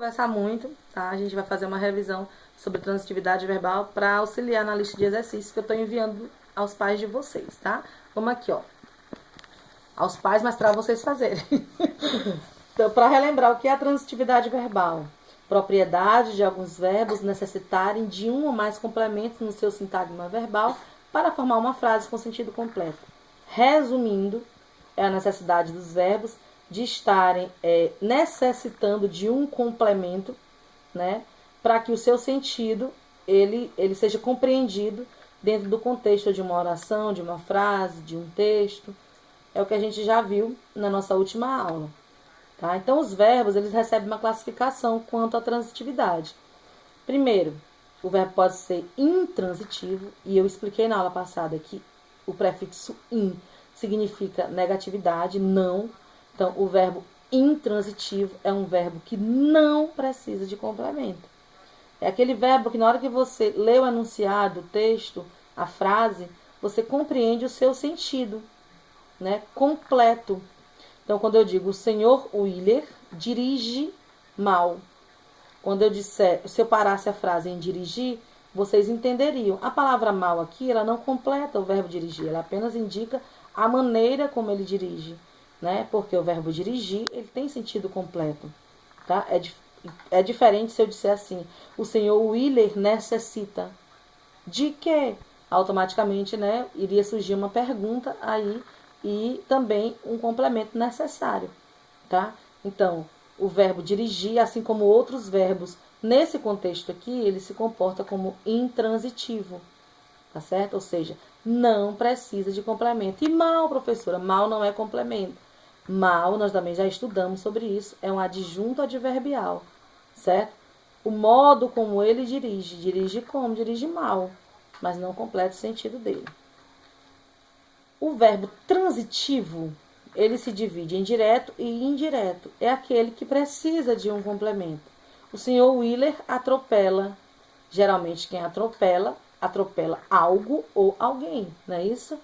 Conversar muito, tá? A gente vai fazer uma revisão sobre transitividade verbal para auxiliar na lista de exercícios que eu estou enviando aos pais de vocês, tá? Vamos aqui, ó. Aos pais, mas para vocês fazerem. Então, para relembrar o que é a transitividade verbal. Propriedade de alguns verbos necessitarem de um ou mais complementos no seu sintagma verbal para formar uma frase com sentido completo. Resumindo, é a necessidade dos verbos de estarem necessitando de um complemento, né, para que o seu sentido ele seja compreendido dentro do contexto de uma oração, de uma frase, de um texto. É o que a gente já viu na nossa última aula. Tá? Então, os verbos eles recebem uma classificação quanto à transitividade. Primeiro, o verbo pode ser intransitivo, e eu expliquei na aula passada que o prefixo in significa negatividade, não. Então, o verbo intransitivo é um verbo que não precisa de complemento. É aquele verbo que na hora que você lê o enunciado, o texto, a frase, você compreende o seu sentido, né, completo. Então, quando eu digo o senhor Willer dirige mal. Quando eu disser, se eu parasse a frase em dirigir, vocês entenderiam. A palavra mal aqui, ela não completa o verbo dirigir, ela apenas indica a maneira como ele dirige, né? Porque o verbo dirigir, ele tem sentido completo, tá? É diferente se eu disser assim, o senhor Willer necessita de quê? Automaticamente, né, iria surgir uma pergunta aí e também um complemento necessário, tá? Então, o verbo dirigir, assim como outros verbos, nesse contexto aqui, ele se comporta como intransitivo, tá certo? Ou seja, não precisa de complemento. E mal, professora, mal não é complemento. Mal, nós também já estudamos sobre isso, é um adjunto adverbial, certo? O modo como ele dirige como? Dirige mal, mas não completa o sentido dele. O verbo transitivo, ele se divide em direto e indireto. É aquele que precisa de um complemento. O senhor Willer atropela. Geralmente quem atropela, atropela algo ou alguém, não é isso?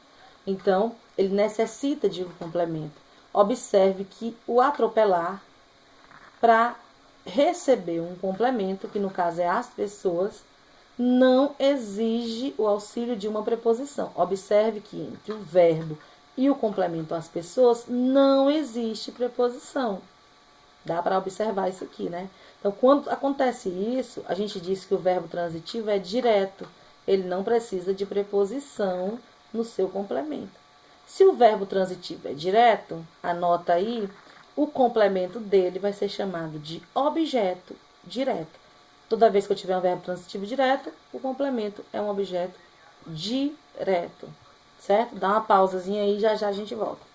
Então, ele necessita de um complemento. Observe que o atropelar, para receber um complemento, que no caso é as pessoas, não exige o auxílio de uma preposição. Observe que entre o verbo e o complemento as pessoas não existe preposição. Dá para observar isso aqui, né? Então, quando acontece isso, a gente diz que o verbo transitivo é direto. Ele não precisa de preposição no seu complemento. Se o verbo transitivo é direto, anota aí, o complemento dele vai ser chamado de objeto direto. Toda vez que eu tiver um verbo transitivo direto, o complemento é um objeto direto, certo? Dá uma pausazinha aí, já já a gente volta.